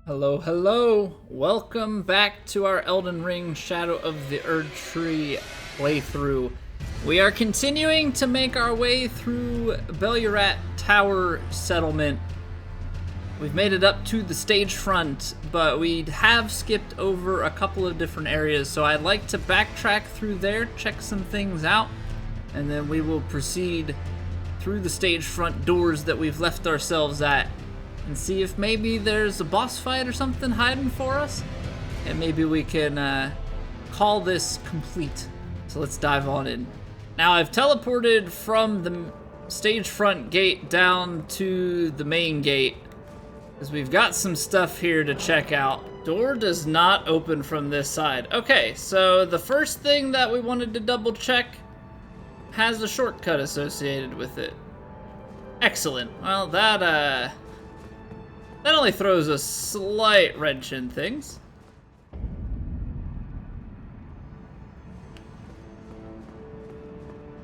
Hello, hello! Welcome back to our Elden Ring Shadow of the Erdtree playthrough. We are continuing to make our way through Belurat Tower Settlement. We've made it up to the stage front, but we have skipped over a couple of different areas, so I'd like to backtrack through there, check some things out, and then we will proceed through the stage front doors that we've left ourselves at and see if maybe there's a boss fight or something hiding for us, and maybe we can call this complete. So let's dive on in. Now I've teleported from the stage front gate down to the main gate because we've got some stuff here to check out. Door does not open from this side. Okay, so the first thing that we wanted to double check has a shortcut associated with it. Excellent. Well, that only throws a slight wrench in things.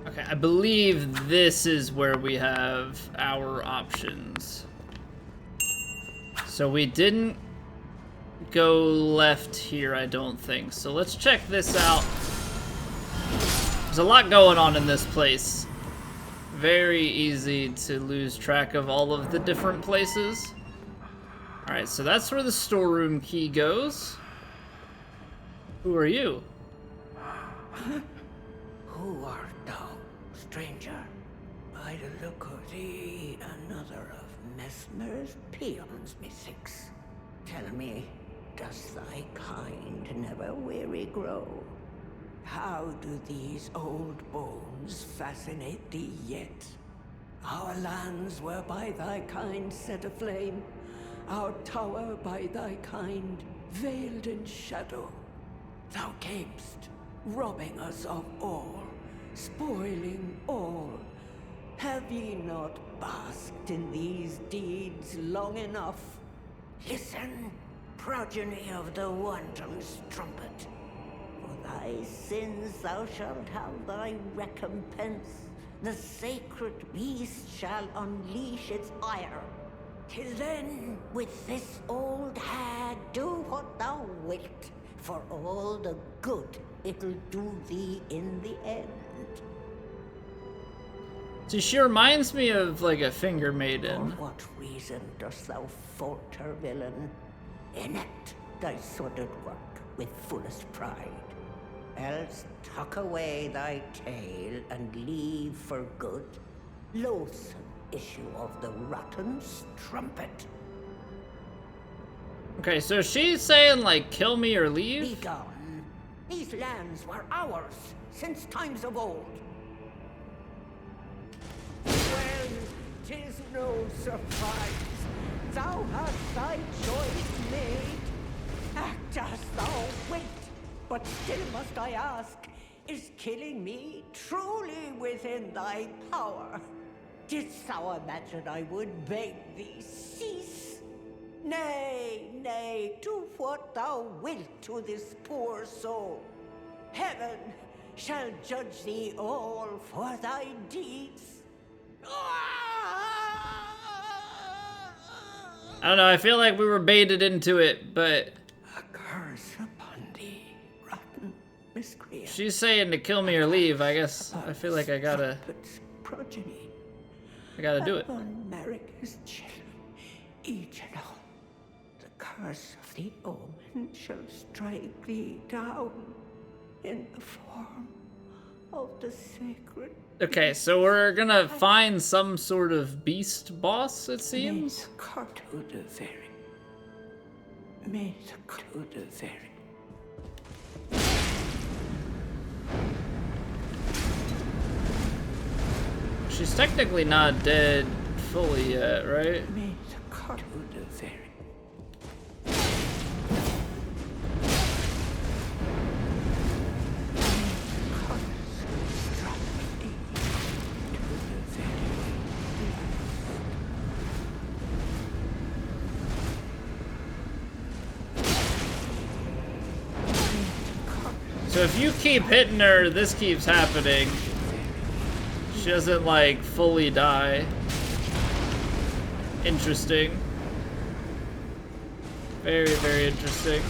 Okay, I believe this is where we have our options. So we didn't go left here, I don't think. So let's check this out. There's a lot going on in this place. Very easy to lose track of all of the different places. Alright, so that's where the storeroom key goes. Who are you? Who art thou, stranger? By the look of thee, another of Mesmer's peons, methinks. Tell me, does thy kind never weary grow? How do these old bones fascinate thee yet? Our lands were by thy kind set aflame, our tower by thy kind veiled in shadow. Thou camest, robbing us of all, spoiling all. Have ye not basked in these deeds long enough? Listen, progeny of the wanton's trumpet. For thy sins thou shalt have thy recompense. The sacred beast shall unleash its ire. Till then, with this old hag, do what thou wilt, for all the good it'll do thee in the end. See, she reminds me of like a finger maiden. For what reason dost thou falter, villain? Enact thy sordid work with fullest pride. Else tuck away thy tail and leave for good. Loathsome issue of the rotten strumpet. Okay, so she's saying like kill me or leave? Be gone. These lands were ours since times of old. Well, 'tis no surprise. Thou hast thy choice made. Act as thou wilt. But still must I ask, is killing me truly within thy power? Didst thou imagine I would beg thee cease? Nay, nay, do what thou wilt to this poor soul. Heaven shall judge thee all for thy deeds. I don't know, I feel like we were baited into it, but A curse upon thee, rotten miscreant. she's saying to kill me or leave. I guess I feel like I gotta Progeny. do it. Upon Marika's children, each and all, the curse of the omen shall strike thee down in the form of the sacred. Okay, so we're gonna find some sort of beast boss, it seems. May the Cludaveri. She's technically not dead fully yet, right? May the Cludaveri. So if you keep hitting her, this keeps happening. She doesn't like fully die. Interesting. Very, very interesting.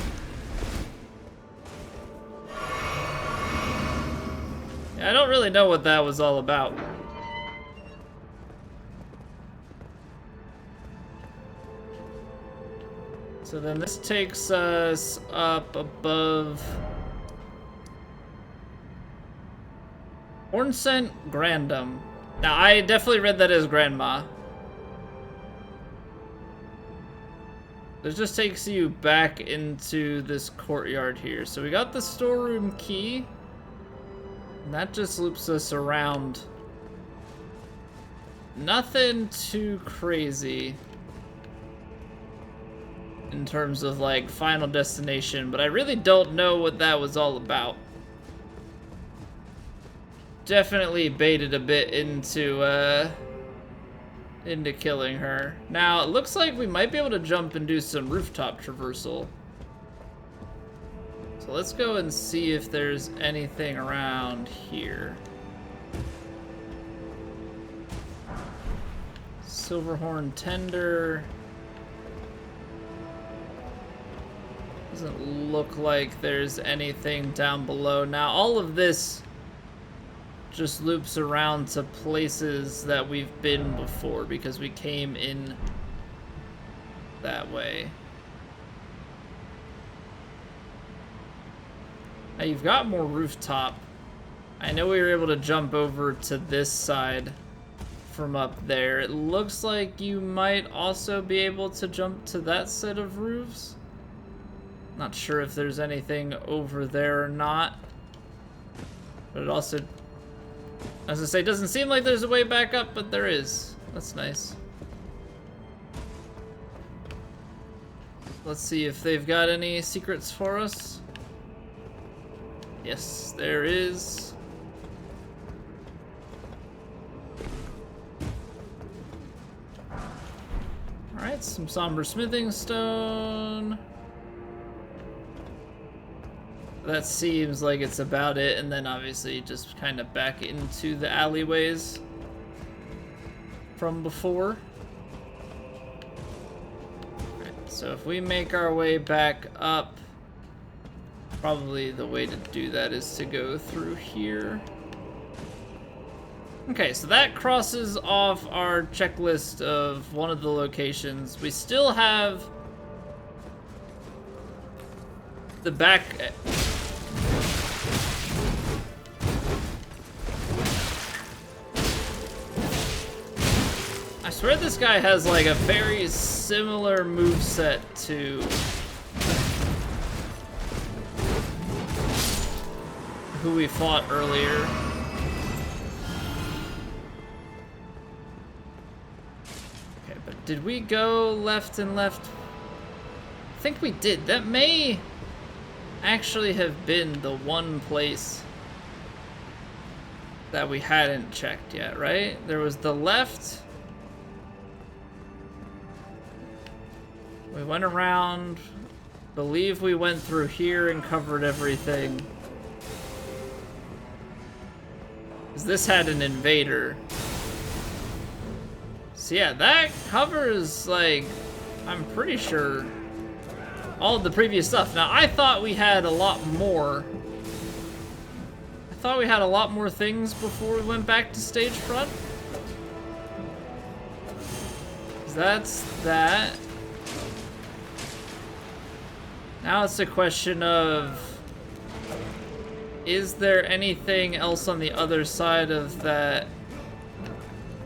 Yeah, I don't really know what that was all about. So then this takes us up above Ornsent Grandam. Now, I definitely read that as Grandma. This just takes you back into this courtyard here. So we got the storeroom key. And that just loops us around. Nothing too crazy in terms of like final destination, but I really don't know what that was all about. Definitely baited a bit into killing her. Now, it looks like we might be able to jump and do some rooftop traversal. So let's go and see if there's anything around here. Silverhorn Tender. Doesn't look like there's anything down below. Now, all of this just loops around to places that we've been before because we came in that way. Now you've got more rooftop. I know we were able to jump over to this side from up there. It looks like you might also be able to jump to that set of roofs. Not sure if there's anything over there or not. But it also, as I say, doesn't seem like there's a way back up, but there is. That's nice. Let's see if they've got any secrets for us. Yes, there is. Alright, some somber smithing stone. That seems like it's about it, and then obviously just kind of back into the alleyways from before. Right, so if we make our way back up, probably the way to do that is to go through here. Okay, so that crosses off our checklist of one of the locations. We still have the back. I swear this guy has like a very similar moveset to who we fought earlier. Okay, but did we go left and left? I think we did. That may actually have been the one place that we hadn't checked yet, right? There was the left. We went around, believe we went through here and covered everything. 'Cause this had an invader. So yeah, that covers, like, I'm pretty sure all of the previous stuff. Now, I thought we had a lot more. I thought we had a lot more things before we went back to stage front. 'Cause that's that. Now it's a question of, is there anything else on the other side of that,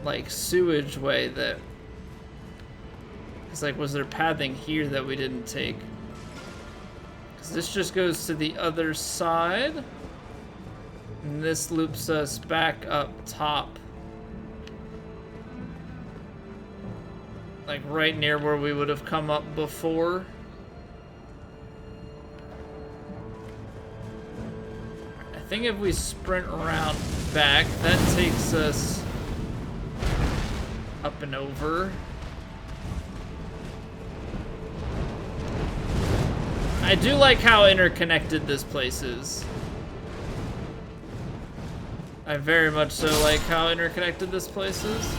like, sewage way that, it's like, was there pathing here that we didn't take? Because this just goes to the other side, and this loops us back up top. Like, right near where we would have come up before. I think if we sprint around back, that takes us up and over. I do like how interconnected this place is. I very much so like how interconnected this place is.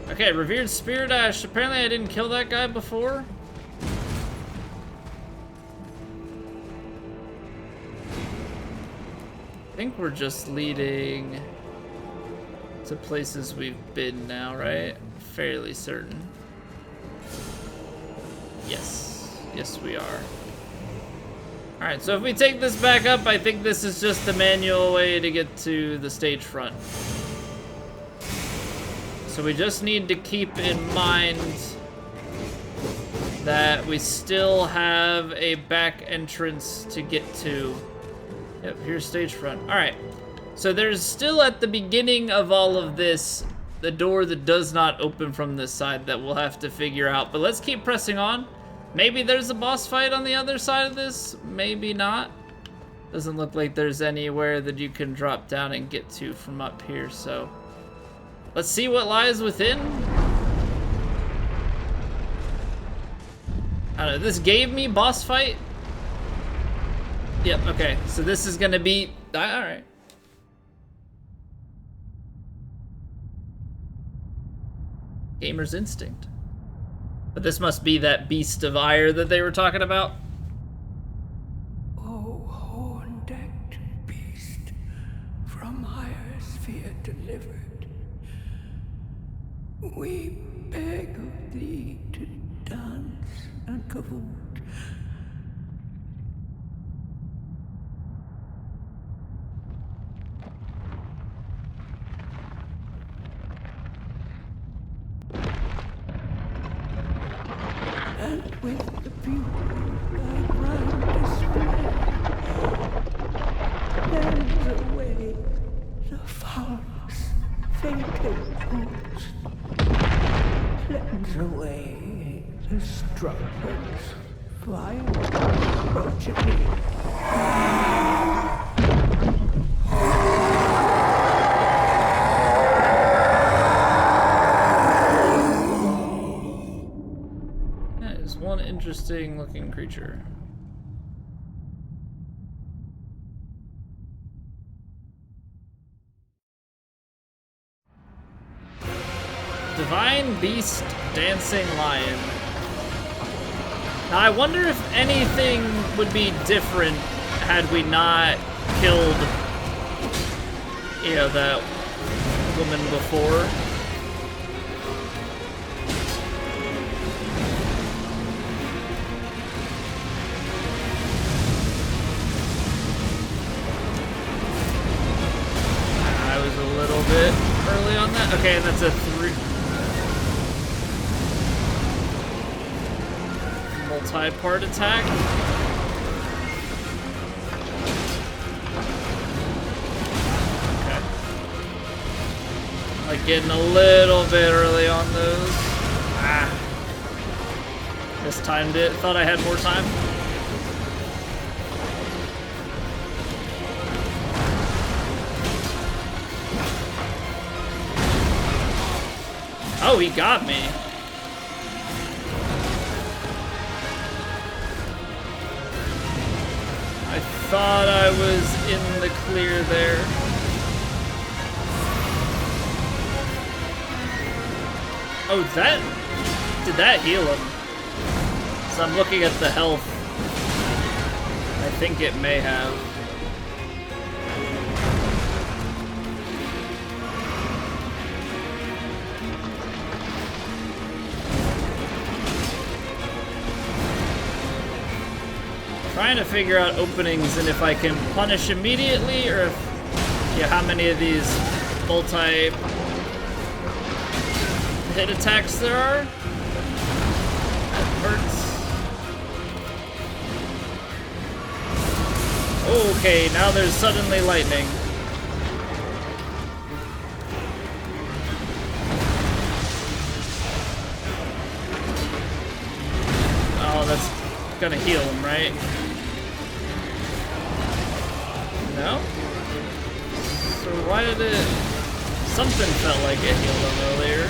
Okay, Revered Spirit Ash. Apparently I didn't kill that guy before. think we're just leading to places we've been now, right? Fairly certain. Yes. Yes, we are. Alright, so if we take this back up, I think this is just the manual way to get to the stage front. So we just need to keep in mind that we still have a back entrance to get to. Yep, here's stage front. Alright, so there's still at the beginning of all of this, the door that does not open from this side that we'll have to figure out. But let's keep pressing on. Maybe there's a boss fight on the other side of this, maybe not. Doesn't look like there's anywhere that you can drop down and get to from up here, so let's see what lies within. I don't know, this gave me boss fight. Yep, okay, so this is gonna be, all right. Gamer's instinct. But this must be that beast of ire that they were talking about. O horn-decked beast, from higher sphere delivered, we beg of thee to dance and cavoot. And with the beauty thy grand display, cleanse away the foulness, fated host. Cleanse away the struggles, vile progeny. One interesting looking creature. Divine Beast Dancing Lion. Now I wonder if anything would be different had we not killed, you know, that woman before. Bit early on that. Okay, and that's a 3 multi-part attack. Okay. Like getting a little bit early on those. Ah. Mistimed it. Thought I had more time. Oh, he got me. I thought I was in the clear there. Oh, did that heal him? So I'm looking at the health. I think it may have. Trying to figure out openings and if I can punish immediately or if, yeah, how many of these multi hit attacks there are. That hurts. Okay, now there's suddenly lightning. Oh, that's gonna heal him, right? No? So why did it... Something felt like it healed him earlier.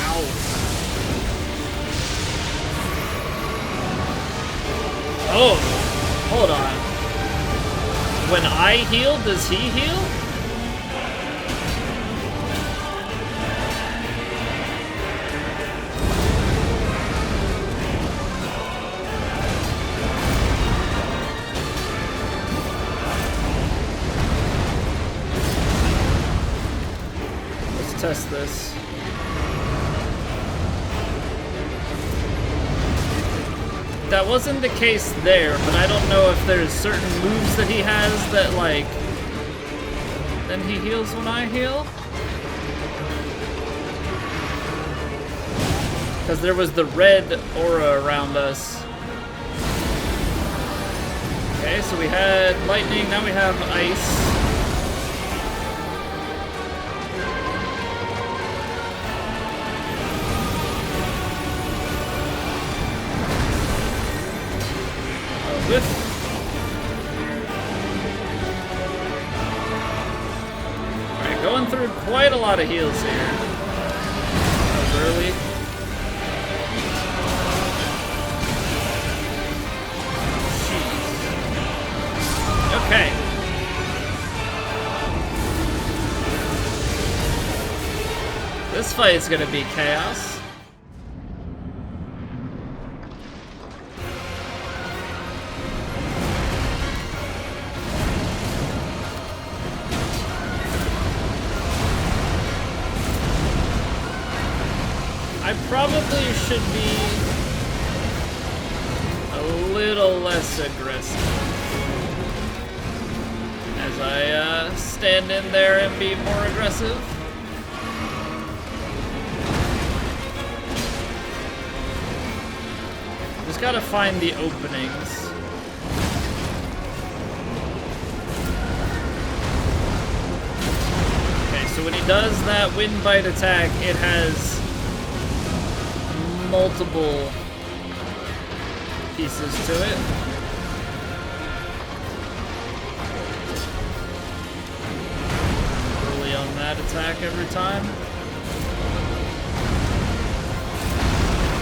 Ow. Oh, hold on. When I heal, does he heal? test this. That wasn't the case there, but I don't know if there's certain moves that he has that, like, then he heals when I heal. Because there was the red aura around us. Okay, so we had lightning, now we have ice. Alright, going through quite a lot of heals here. That was early. Jeez. Okay. This fight is gonna be chaos. Probably should be a little less aggressive as I stand in there and be more aggressive. Just gotta find the openings. Okay, so when he does that wind bite attack, it has multiple pieces to it. Early on that attack every time.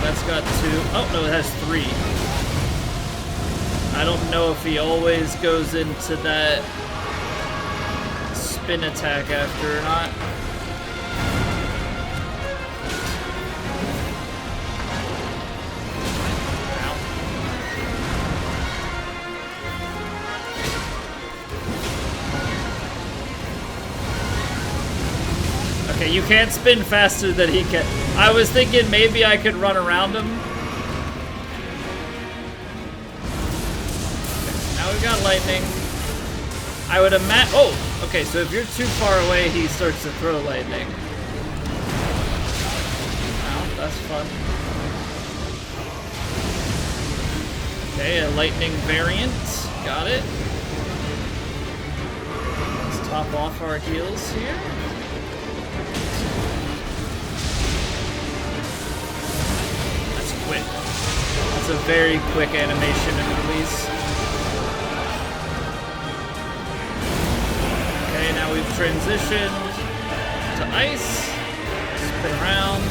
That's got 2. Oh, no, it has 3. I don't know if he always goes into that spin attack after or not. Okay, you can't spin faster than he can. I was thinking maybe I could run around him. Okay, now we've got lightning. I would imagine. Oh, okay, so if you're too far away, he starts to throw lightning. Wow, that's fun. Okay, a lightning variant. Got it. Let's top off our heals here. Quick. That's a very quick animation and release. Okay, now we've transitioned to ice. Spin around.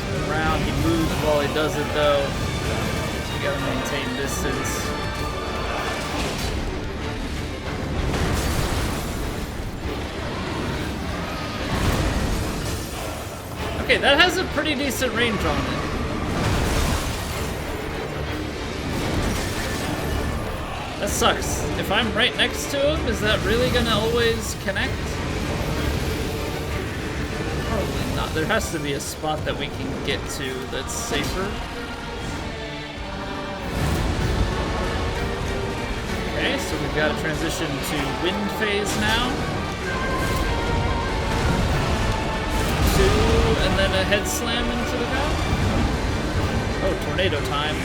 Spin around. He moves while he does it though. So you gotta maintain distance. Okay, that has a pretty decent range on it. That sucks. If I'm right next to him, is that really gonna always connect? Probably not. There has to be a spot that we can get to that's safer. Okay, so we've got to transition to wind phase now. 2, and then a head slam into the ground. Oh, tornado time.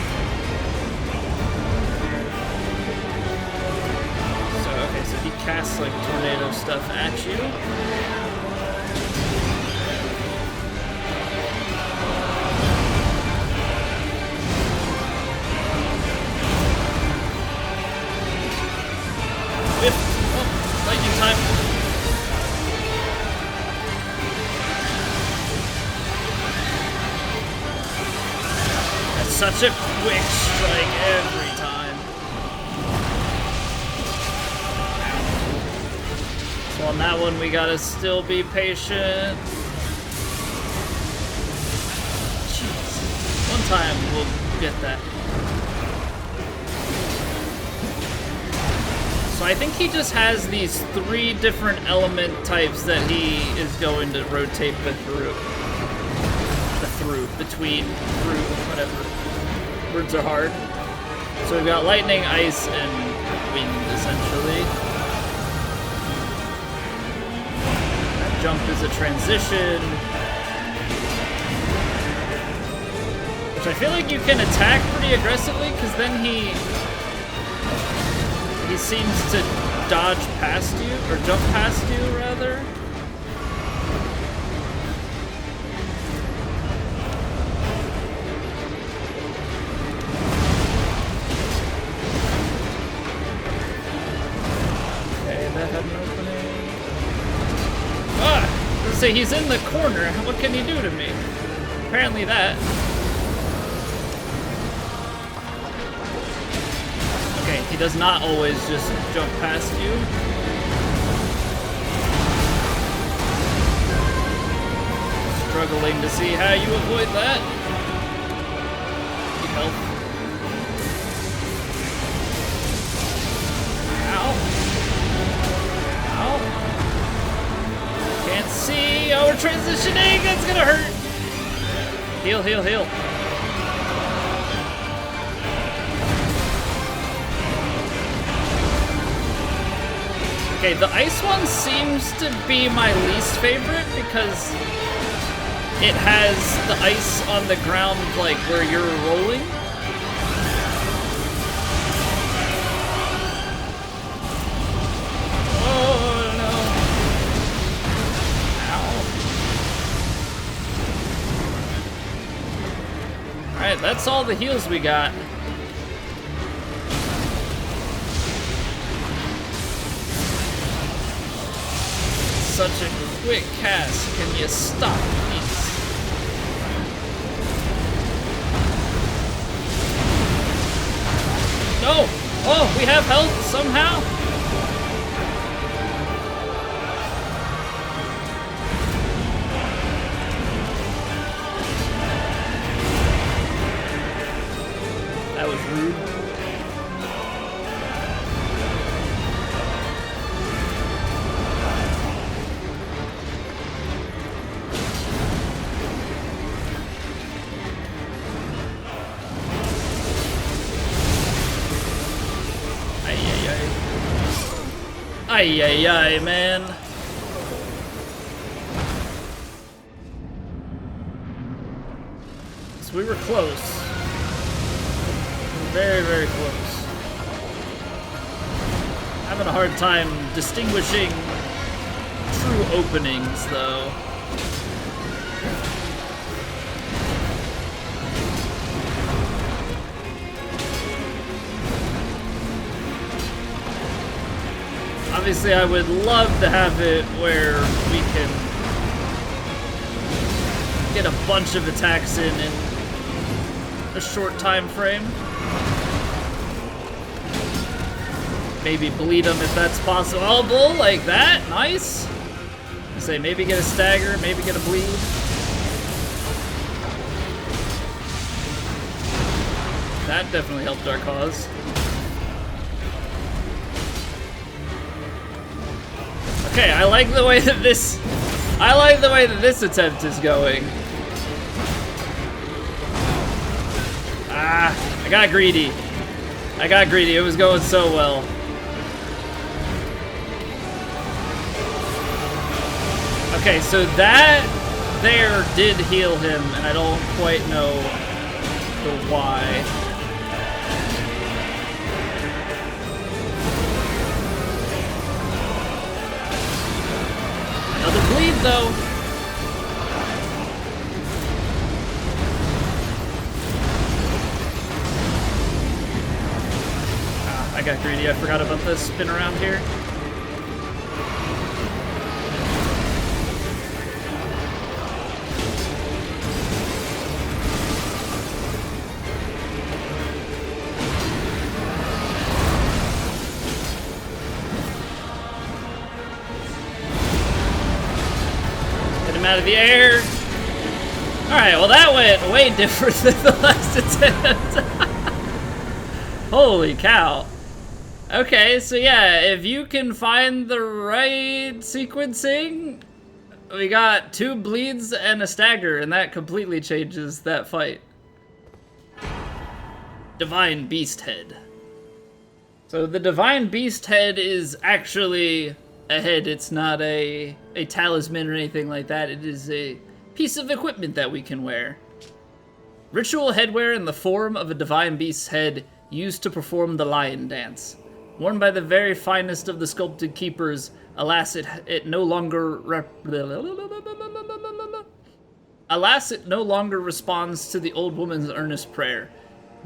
Okay, so he casts like tornado stuff at you. Whip! Oh, lightning time. That's such a quick strike every time. So on that one, we gotta still be patient. Jeez. One time we'll get that. So I think he just has these 3 different element types that he is going to rotate through, whatever. Words are hard. So we've got lightning, ice, and wind, essentially. That jump is a transition. Which I feel like you can attack pretty aggressively, because then he seems to dodge past you, or jump past you, rather. Okay, that had an opening. Ah! Let's say he's in the corner. What can he do to me? Apparently that. He does not always just jump past you. Struggling to see how you avoid that. Need help. Ow. Ow. Can't see. Oh, we're transitioning. That's gonna hurt. Heal, heal, heal. Okay, the ice one seems to be my least favorite because it has the ice on the ground, like where you're rolling. Oh no. Ow. Alright, that's all the heals we got. Such a quick cast. Can you stop, please? No! Oh, we have health somehow? That was rude. Ay, ay, ay, man. So we were close. Very, very close. Having a hard time distinguishing true openings, though. Obviously, I would love to have it where we can get a bunch of attacks in a short time frame. Maybe bleed them if that's possible, like that. Nice. I say maybe get a stagger, maybe get a bleed. That definitely helped our cause. Okay, I like the way that this attempt is going. Ah, I got greedy. It was going so well. Okay, so that there did heal him, and I don't quite know the why. Another bleed, though. Ah, I got greedy. I forgot about the spin around here. Out of the air. Alright, well that went way different than the last attempt. Holy cow. Okay, so yeah, if you can find the right sequencing, we got 2 bleeds and a stagger, and that completely changes that fight. Divine Beast Head. So the Divine Beast Head is actually a head. It's not a talisman or anything like that. It is a piece of equipment that we can wear. Ritual headwear in the form of a Divine Beast's head used to perform the lion dance. Worn by the very finest of the sculpted keepers, alas, it no longer responds to the old woman's earnest prayer.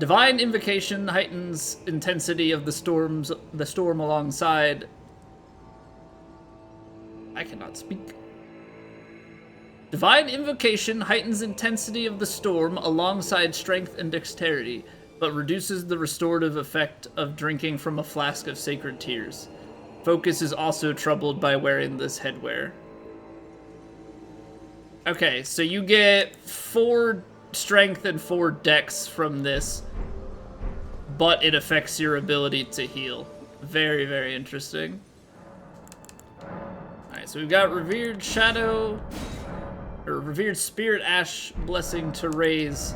Divine invocation heightens intensity of the storm alongside. I cannot speak. Divine invocation heightens intensity of the storm alongside strength and dexterity, but reduces the restorative effect of drinking from a flask of sacred tears. Focus is also troubled by wearing this headwear. Okay, so you get 4 strength and 4 dex from this, but it affects your ability to heal. Very, very interesting. Alright, so we've got Revered Shadow, or Revered Spirit Ash Blessing to raise.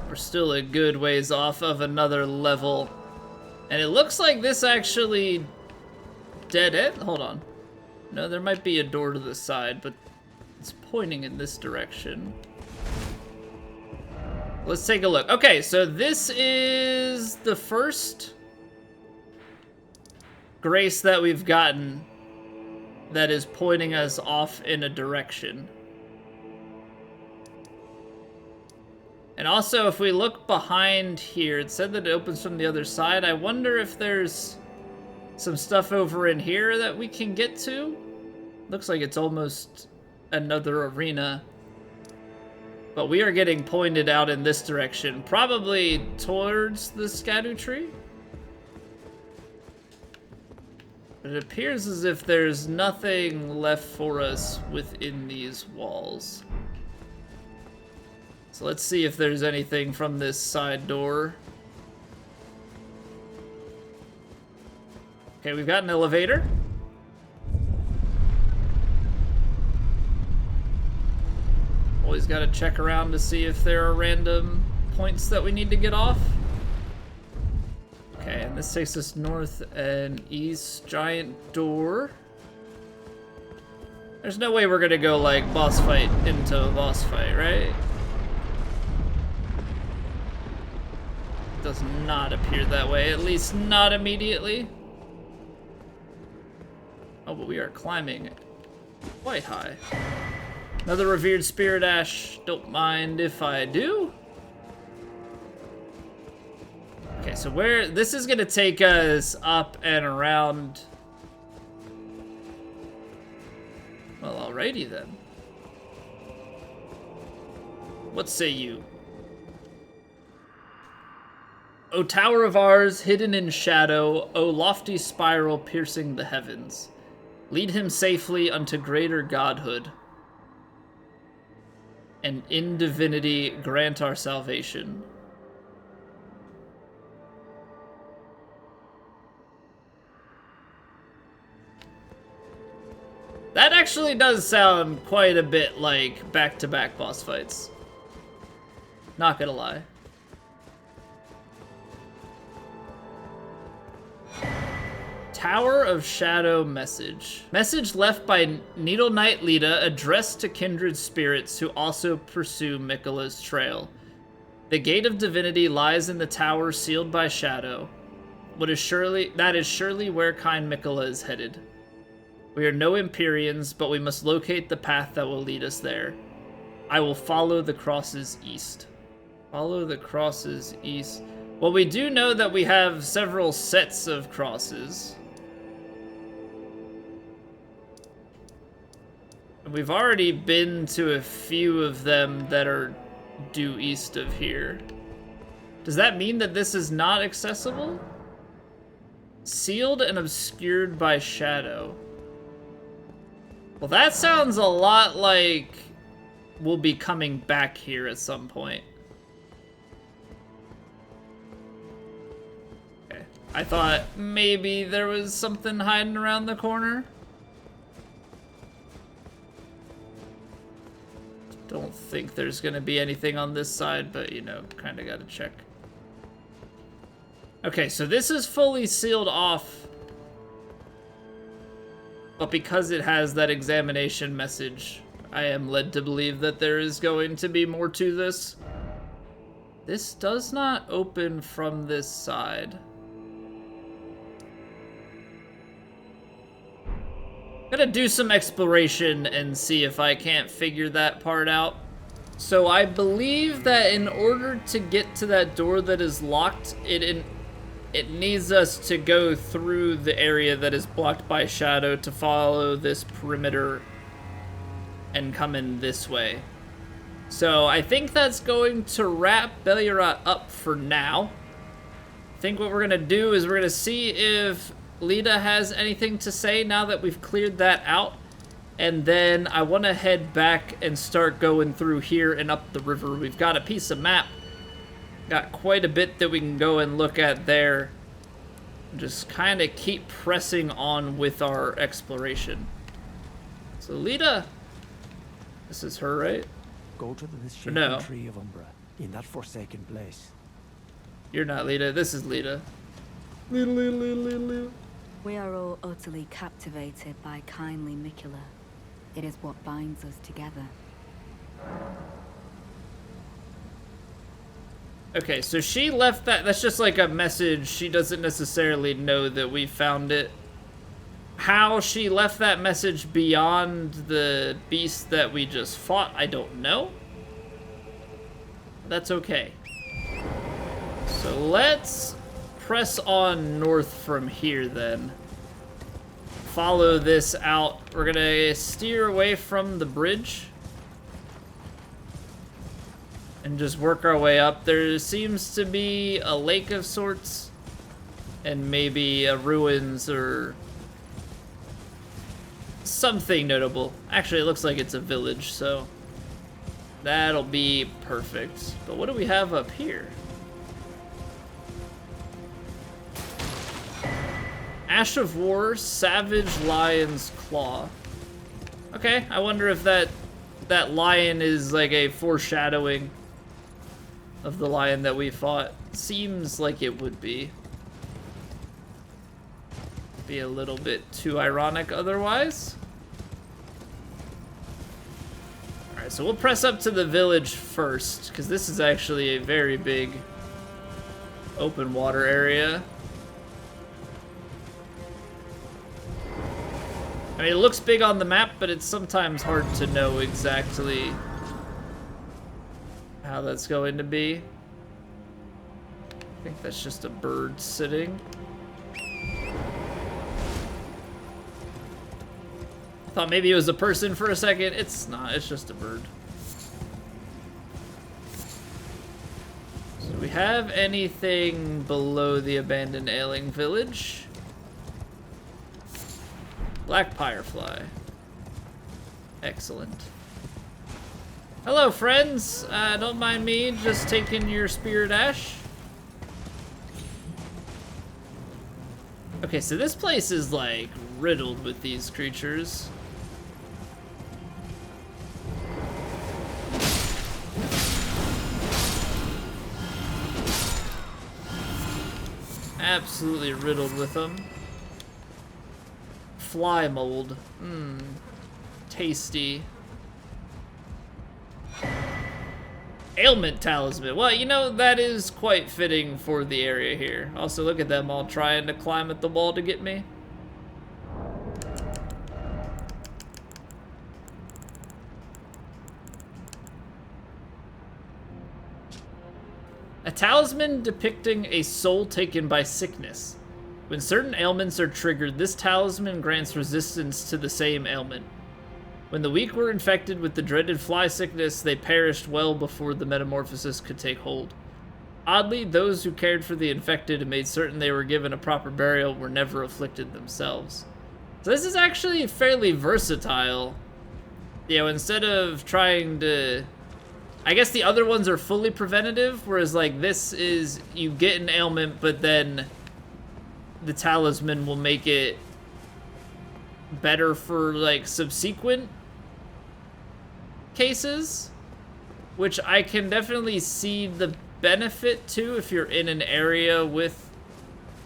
We're still a good ways off of another level. And it looks like this actually dead end. Hold on. No, there might be a door to the side, but it's pointing in this direction. Let's take a look. Okay, so this is the first grace that we've gotten that is pointing us off in a direction. And also, if we look behind here, it said that it opens from the other side. I wonder if there's some stuff over in here that we can get to. Looks like it's almost another arena. But we are getting pointed out in this direction, probably towards the Shadow Tree. But it appears as if there's nothing left for us within these walls. So let's see if there's anything from this side door. Okay, we've got an elevator. Always got to check around to see if there are random points that we need to get off. Okay, and this takes us north and east. Giant door. There's no way we're gonna go like boss fight into a boss fight, right? Does not appear that way, at least not immediately. Oh, but we are climbing quite high. Another Revered Spirit Ash. Don't mind if I do. Okay, so this is gonna take us up and around. Well, alrighty then. What say you? O tower of ours, hidden in shadow, O lofty spiral piercing the heavens, lead him safely unto greater godhood, and in divinity grant our salvation. That actually does sound quite a bit like back-to-back boss fights. Not gonna lie. Tower of Shadow message. Message left by Needle Knight Lita addressed to kindred spirits who also pursue Miquella's trail. The gate of divinity lies in the tower sealed by shadow. That is surely where kind Miquella is headed. We are no Empyreans, but we must locate the path that will lead us there. I will follow the crosses east. Follow the crosses east. Well, we do know that we have several sets of crosses. We've already been to a few of them that are due east of here. Does that mean that this is not accessible? Sealed and obscured by shadow. Well, that sounds a lot like we'll be coming back here at some point. Okay. I thought maybe there was something hiding around the corner. Don't think there's gonna be anything on this side, but you know, kinda gotta check. Okay, so this is fully sealed off. But because it has that examination message, I am led to believe that there is going to be more to this. This does not open from this side. Gonna do some exploration and see if I can't figure that part out. So I believe that in order to get to that door that is locked, it needs us to go through the area that is blocked by shadow to follow this perimeter and come in this way. So I think that's going to wrap Belurat up for now. I think what we're gonna do is we're gonna see if Lita has anything to say now that we've cleared that out. And then I want to head back and start going through here and up the river. We've got a piece of map. Got quite a bit that we can go and look at there. Just kind of keep pressing on with our exploration. So Lita, this is her, right? Go to the misshapen No. tree of Umbra in that forsaken place. You're not Lita. This is Lita. Lita. We are all utterly captivated by kindly Mikula. It is what binds us together. Okay, so she left that. That's just like a message. She doesn't necessarily know that we found it. How she left that message beyond the beast that we just fought, I don't know. That's okay. So let's press on north from here then. Follow this out. We're gonna steer away from the bridge and just work our way up. There seems to be a lake of sorts and maybe a ruins or something notable. Actually, it looks like it's a village, so that'll be perfect. But what do we have up here? Ash of War, Savage Lion's Claw. Okay, I wonder if that lion is like a foreshadowing of the lion that we fought. Seems like it would be. Be a little bit too ironic otherwise. Alright, so we'll press up to the village first, because this is actually a very big open water area. I mean, it looks big on the map, but it's sometimes hard to know exactly how that's going to be. I think that's just a bird sitting. I thought maybe it was a person for a second. It's not, it's just a bird. So do we have anything below the abandoned ailing village? Black Firefly. Excellent. Hello, friends. Don't mind me just taking your spirit ash. Okay, so this place is like riddled with these creatures. Absolutely riddled with them. Fly mold. Tasty. Ailment talisman. Well, you know, that is quite fitting for the area here. Also, look at them all trying to climb at the wall to get me. A talisman depicting a soul taken by sickness. When certain ailments are triggered, this talisman grants resistance to the same ailment. When the weak were infected with the dreaded fly sickness, they perished well before the metamorphosis could take hold. Oddly, those who cared for the infected and made certain they were given a proper burial were never afflicted themselves. So this is actually fairly versatile. You know, instead of trying to... I guess the other ones are fully preventative, whereas like this is, you get an ailment, but then the talisman will make it better for like subsequent cases, which I can definitely see the benefit to if you're in an area with,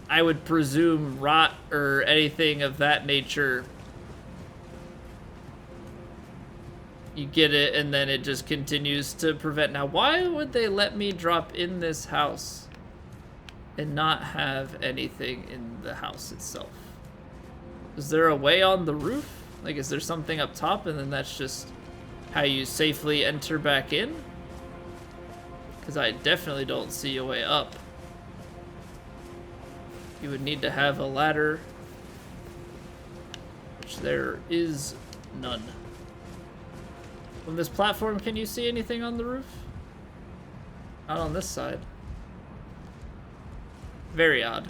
I would presume, rot or anything of that nature. You get it, and then it just continues to prevent. Now, why would they let me drop in this house and not have anything in the house itself? Is there a way on the roof? Like, is there something up top, and then that's just how you safely enter back in? Because I definitely don't see a way up. You would need to have a ladder, which there is none. On this platform, can you see anything on the roof? Not on this side. Very odd.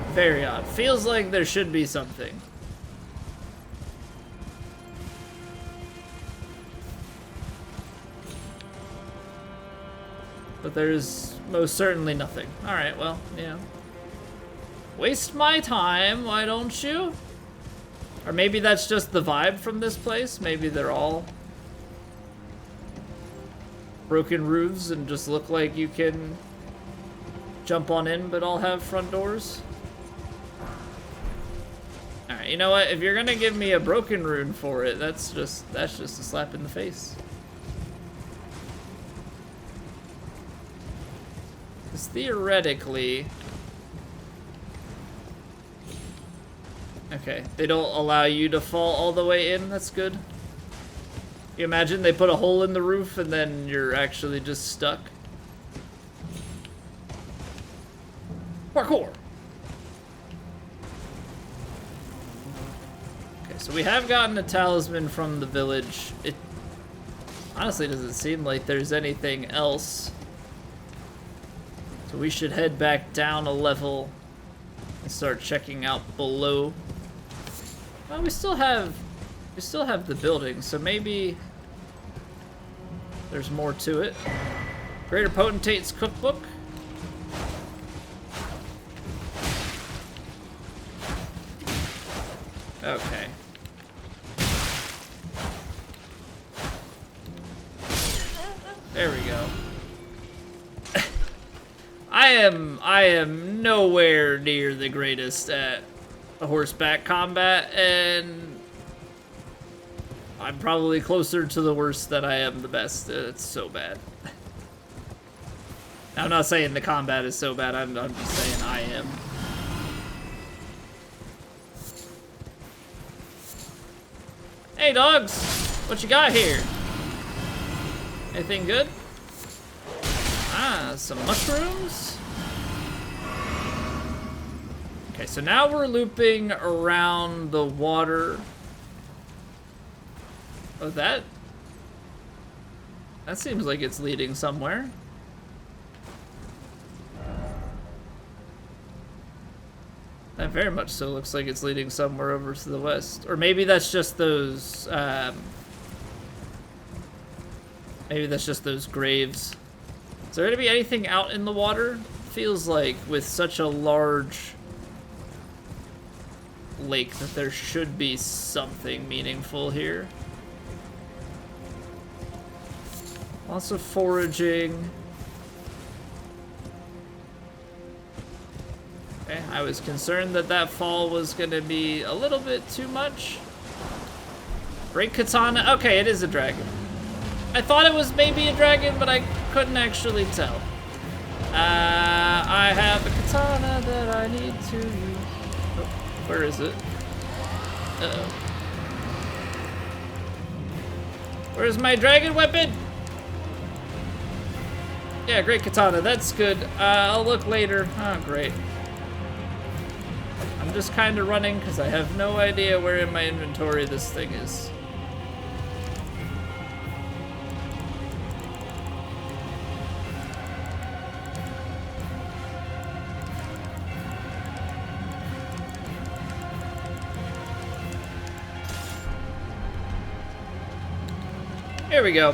Very odd. Feels like there should be something. But there's most certainly nothing. Alright, well, yeah. Waste my time, why don't you? Or maybe that's just the vibe from this place. Maybe they're all broken roofs and just look like you can jump on in, but all have front doors. Alright, you know what? If you're gonna give me a broken rune for it, that's just a slap in the face. Because theoretically... Okay, they don't allow you to fall all the way in, that's good. You imagine they put a hole in the roof and then you're actually just stuck. Parkour! Okay, so we have gotten a talisman from the village. It honestly doesn't seem like there's anything else. So we should head back down a level and start checking out below. Well, we still have the building, so maybe there's more to it. Greater Potentate's cookbook. Okay. There we go. I am nowhere near the greatest at horseback combat, and I'm probably closer to the worst than I am the best. It's so bad. I'm not saying the combat is so bad, I'm just saying I am. Hey dogs, what you got here? Anything good? Ah, some mushrooms. Okay, so now we're looping around the water. Oh, that seems like it's leading somewhere. That very much so looks like it's leading somewhere over to the west. Or maybe that's just those, maybe that's just those graves. Is there gonna be anything out in the water? Feels like with such a large lake that there should be something meaningful here. Lots of foraging. Okay, I was concerned that that fall was gonna be a little bit too much. Great katana. Okay, it is a dragon. I thought it was maybe a dragon, but I couldn't actually tell. I have a katana that I need to use. Oh, where is it? Uh-oh. Where's my dragon weapon? Yeah, great katana. That's good. I'll look later. Oh, great. I'm just kind of running because I have no idea where in my inventory this thing is. Here we go.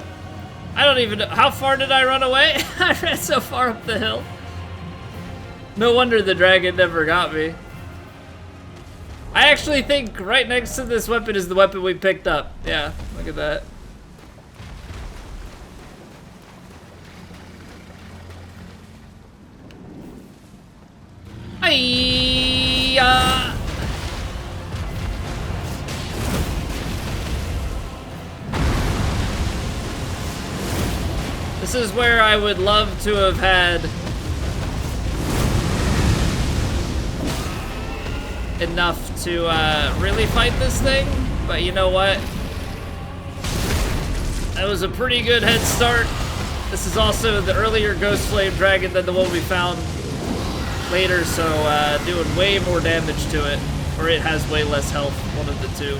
I don't even know. How far did I run away? I ran so far up the hill. No wonder the dragon never got me. I actually think right next to this weapon is the weapon we picked up. Yeah, look at that. Hi-ya! This is where I would love to have had enough to really fight this thing, but you know what? That was a pretty good head start. This is also the earlier Ghost Flame Dragon than the one we found later, so doing way more damage to it, or it has way less health, one of the two.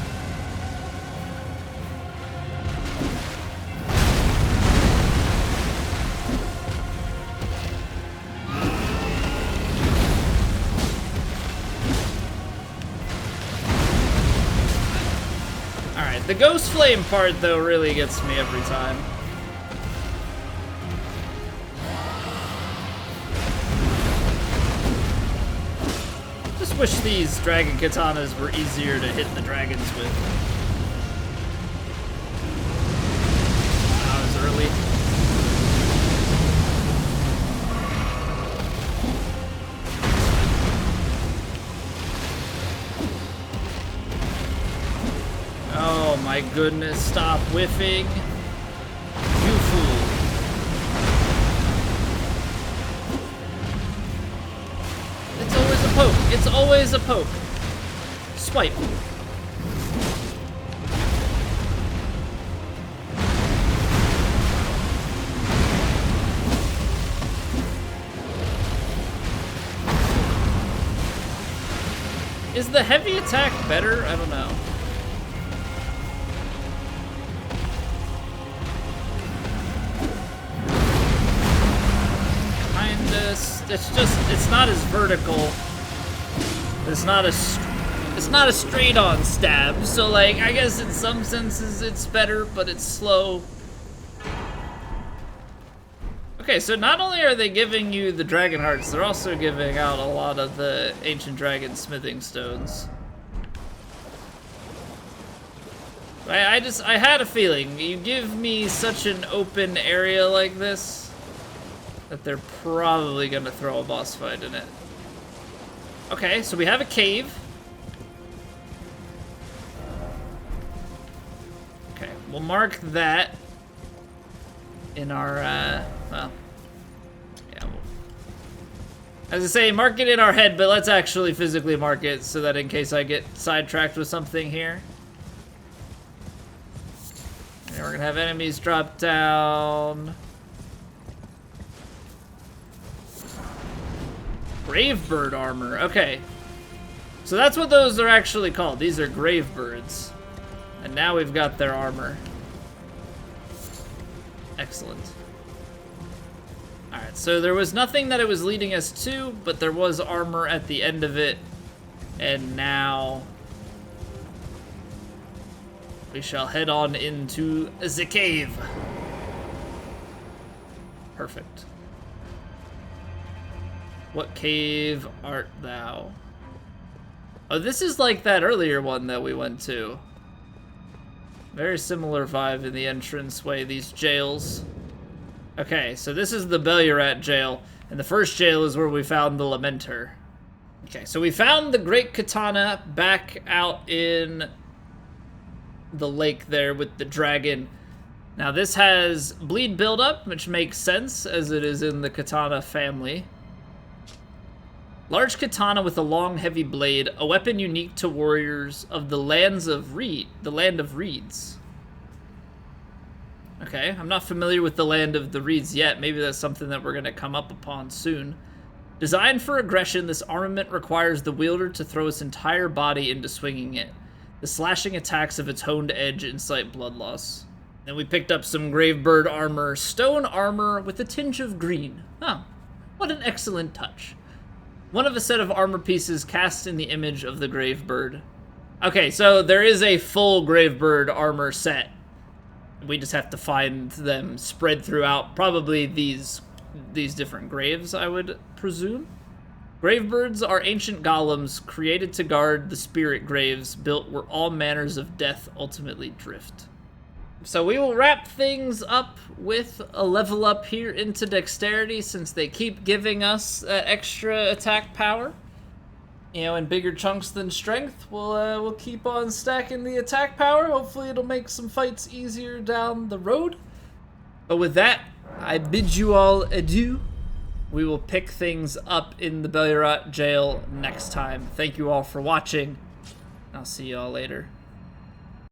The Ghost Flame part, though, really gets me every time. Just wish these dragon katanas were easier to hit the dragons with. That was early. Oh my goodness, stop whiffing. You fool. It's always a poke. It's always a poke. Swipe. Is the heavy attack better? I don't know. It's not as vertical. It's not a straight-on stab. So like, I guess in some senses it's better, but it's slow. Okay, so not only are they giving you the dragon hearts, they're also giving out a lot of the ancient dragon smithing stones. I had a feeling you give me such an open area like this that they're probably gonna throw a boss fight in it. Okay, so we have a cave. Okay, we'll mark that in our, well, yeah, as I say, mark it in our head, but let's actually physically mark it so that in case I get sidetracked with something here. And we're gonna have enemies drop down. Gravebird armor, okay. So that's what those are actually called. These are Gravebirds. And now we've got their armor. Excellent. Alright, so there was nothing that it was leading us to, but there was armor at the end of it. And now we shall head on into the cave. Perfect. What cave art thou? Oh, this is like that earlier one that we went to. Very similar vibe in the entranceway, these jails. Okay, so this is the Belurat jail, and the first jail is where we found the Lamenter. Okay, so we found the Great Katana back out in the lake there with the dragon. Now this has bleed buildup, which makes sense as it is in the katana family. Large katana with a long, heavy blade, a weapon unique to warriors of the land of reeds. Okay, I'm not familiar with the land of the reeds yet. Maybe that's something that we're going to come up upon soon. Designed for aggression, this armament requires the wielder to throw his entire body into swinging it. The slashing attacks of its honed edge incite blood loss. Then we picked up some Gravebird armor, stone armor with a tinge of green. Oh, what an excellent touch. One of a set of armor pieces cast in the image of the Gravebird. Okay, so there is a full Gravebird armor set. We just have to find them spread throughout probably these different graves, I would presume. Gravebirds are ancient golems created to guard the spirit graves built where all manners of death ultimately drift. So we will wrap things up with a level up here into dexterity since they keep giving us extra attack power. You know, in bigger chunks than strength. We'll keep on stacking the attack power. Hopefully it'll make some fights easier down the road. But with that, I bid you all adieu. We will pick things up in the Belurat jail next time. Thank you all for watching. I'll see you all later.